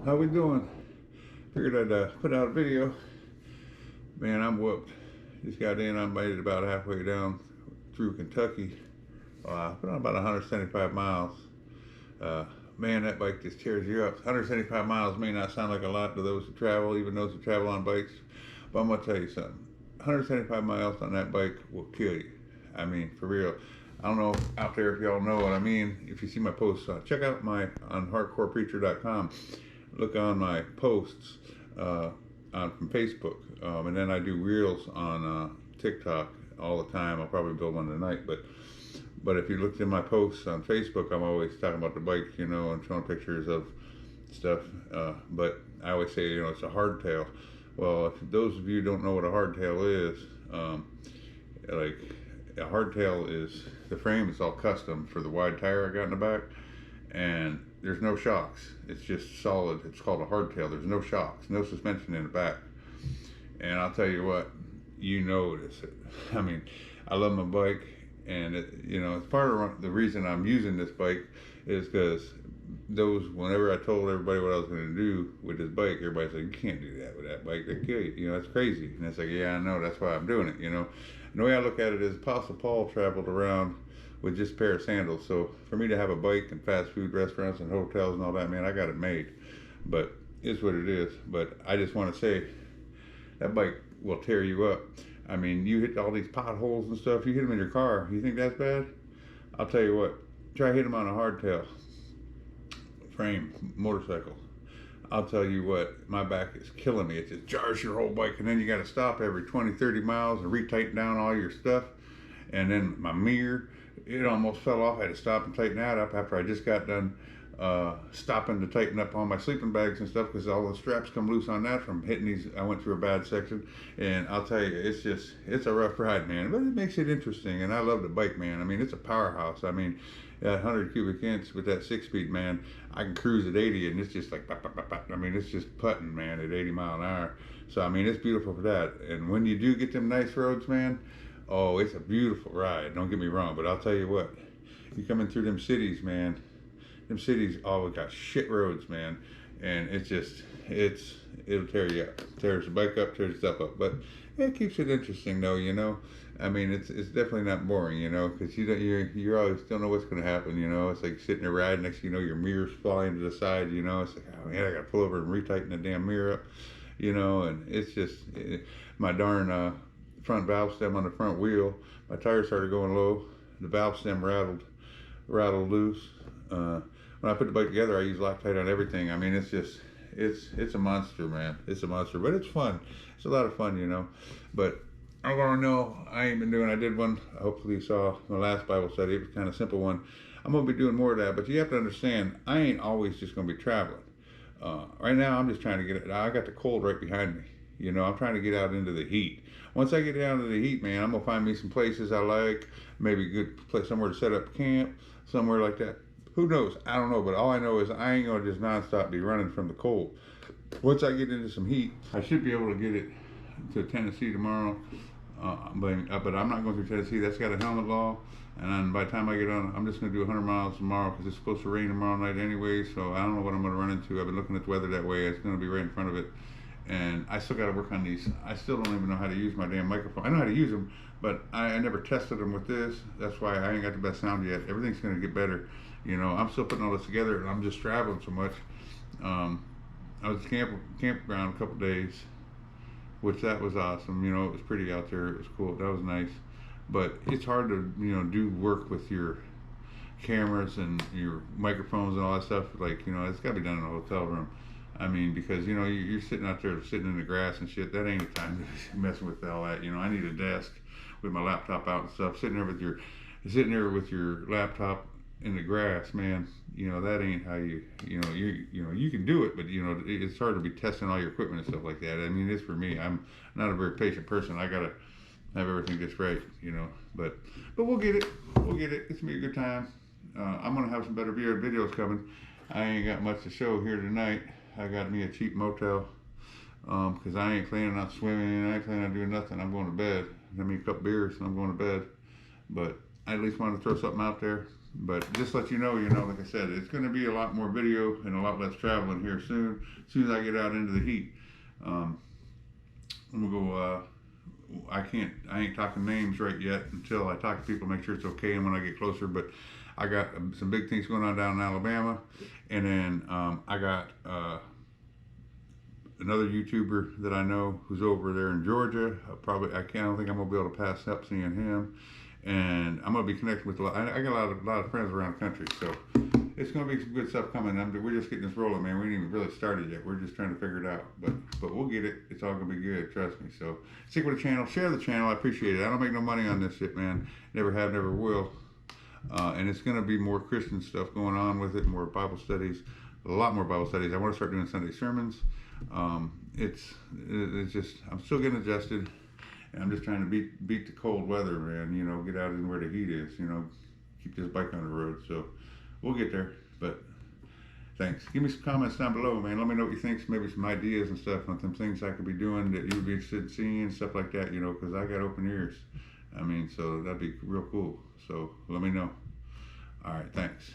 How we doing? Figured I'd put out a video. Man, I'm whooped. Just got in. I made it about halfway down through Kentucky. Put on about 175 miles. Man, that bike just tears you up. 175 miles may not sound like a lot to those who travel, even those who travel on bikes. But I'm gonna tell you something. 175 miles on that bike will kill you. I mean, for real. I don't know out there if y'all know what I mean. If you see my posts, check out on hardcorepreacher.com. Look on my posts from Facebook, and then I do reels on TikTok all the time. I'll probably build one tonight, but if you looked in my posts on Facebook, I'm always talking about the bike, and showing pictures of stuff. But I always say, it's a hardtail. Well, if those of you who don't know what a hardtail is, like a hardtail is the frame is all custom for the wide tire I got in the back, and there's no shocks. It's just solid. It's called a hardtail. There's no shocks, no suspension in the back. And I'll tell you what, you notice it. I mean, I love my bike, and it's part of the reason I'm using this bike is because whenever I told everybody what I was going to do with this bike, everybody's like, you can't do that with that bike. They kill you. That's crazy. And it's like, yeah, I know. That's why I'm doing it. And the way I look at it is Apostle Paul traveled around with just a pair of sandals. So for me to have a bike and fast food restaurants and hotels and all that, man, I got it made. But it's what it is. But I just want to say that bike will tear you up. I mean, you hit all these potholes and stuff. You hit them in your car. You think that's bad? I'll tell you what. Try hit them on a hardtail frame motorcycle. I'll tell you what, my back is killing me. It just jars your whole bike, and then you got to stop every 20, 30 miles and retighten down all your stuff. And then my mirror, it almost fell off. I had to stop and tighten that up after I just got done stopping to tighten up all my sleeping bags and stuff, because all the straps come loose on that from hitting these. I went through a bad section, and I'll tell you, it's a rough ride, man, but it makes it interesting. And I love the bike, man. I mean, it's a powerhouse. I mean, at 100 cubic inch with that 6-speed, man, I can cruise at 80, and it's just like bop, bop, bop, bop. I mean, it's just putting, man, at 80 mile an hour. So I mean, it's beautiful for that. And when you do get them nice roads, man, oh, it's a beautiful ride. Don't get me wrong, but I'll tell you what, you coming through them cities, man. Them cities always got shit roads, man, and it'll tear you up, tears the bike up, tears stuff up. But it keeps it interesting, though. I mean, it's definitely not boring, because you always don't know what's going to happen. It's like sitting there riding, next thing you know, your mirror's flying to the side. It's like, oh man, I got to pull over and retighten the damn mirror up. And it's just my darn front valve stem on the front wheel. My tire started going low. The valve stem rattled loose. When I put the bike together, I use Loctite on everything. I mean, it's a monster, man. It's a monster, but it's fun. It's a lot of fun, But I want to know, I did one, hopefully you saw my last Bible study. It was kind of a simple one. I'm going to be doing more of that, but you have to understand, I ain't always just going to be traveling. Right now, I'm just trying to get it. I got the cold right behind me. I'm trying to get out into the heat. Once I get down to the heat, man, I'm going to find me some places I like, maybe a good place, somewhere to set up camp, somewhere like that. Who knows? I don't know, but all I know is I ain't going to just nonstop be running from the cold. Once I get into some heat, I should be able to get it to Tennessee tomorrow. But I'm not going through Tennessee. That's got a helmet law. And then by the time I get on, I'm just going to do 100 miles tomorrow, because it's supposed to rain tomorrow night anyway. So I don't know what I'm going to run into. I've been looking at the weather that way. It's going to be right in front of it. And I still got to work on these. I still don't even know how to use my damn microphone. I know how to use them, but I never tested them with this. That's why I ain't got the best sound yet. Everything's going to get better. I'm still putting all this together, and I'm just traveling so much. I was campground a couple days, which that was awesome. It was pretty out there. It was cool. That was nice. But it's hard to, do work with your cameras and your microphones and all that stuff. Like, it's got to be done in a hotel room. I mean, because, you're sitting out there sitting in the grass and shit. That ain't the time to be messing with all that. I need a desk with my laptop out and stuff. Sitting there with your laptop in the grass, man, that ain't how you can do it, but it's hard to be testing all your equipment and stuff like that. I mean, it's for me. I'm not a very patient person. I gotta have everything just right, but we'll get it. It's gonna be a good time. I'm gonna have some better videos coming. I ain't got much to show here tonight. I got me a cheap motel, because I ain't planning on swimming. I ain't planning on doing nothing. I'm going to bed. Have me a couple beers and I'm going to bed. But I at least want to throw something out there. But just let you know, like I said, it's going to be a lot more video and a lot less traveling here soon. As soon as I get out into the heat, I'm gonna go. I ain't talking names right yet until I talk to people, make sure it's okay, and when I get closer. But I got some big things going on down in Alabama, and then I got another YouTuber that I know who's over there in Georgia. I don't think I'm gonna be able to pass up seeing him, and I'm gonna be connected with I got a lot of friends around the country, so it's gonna be some good stuff coming. We're just getting this rolling, man. We ain't even really started yet. We're just trying to figure it out, but we'll get it. It's all gonna be good, trust me. So stick with the channel, share the channel. I appreciate it. I don't make no money on this shit, man. Never have, never will. And it's gonna be more Christian stuff going on with it, more Bible studies, a lot more Bible studies. I want to start doing Sunday sermons. It's just, I'm still getting adjusted, and I'm just trying to beat the cold weather, man. Get out in where the heat is. Keep this bike on the road. So we'll get there. But thanks. Give me some comments down below, man. Let me know what you think. Maybe some ideas and stuff on some things I could be doing that you would be interested in seeing, stuff like that. Because I got open ears. So that'd be real cool. So let me know. All right, thanks.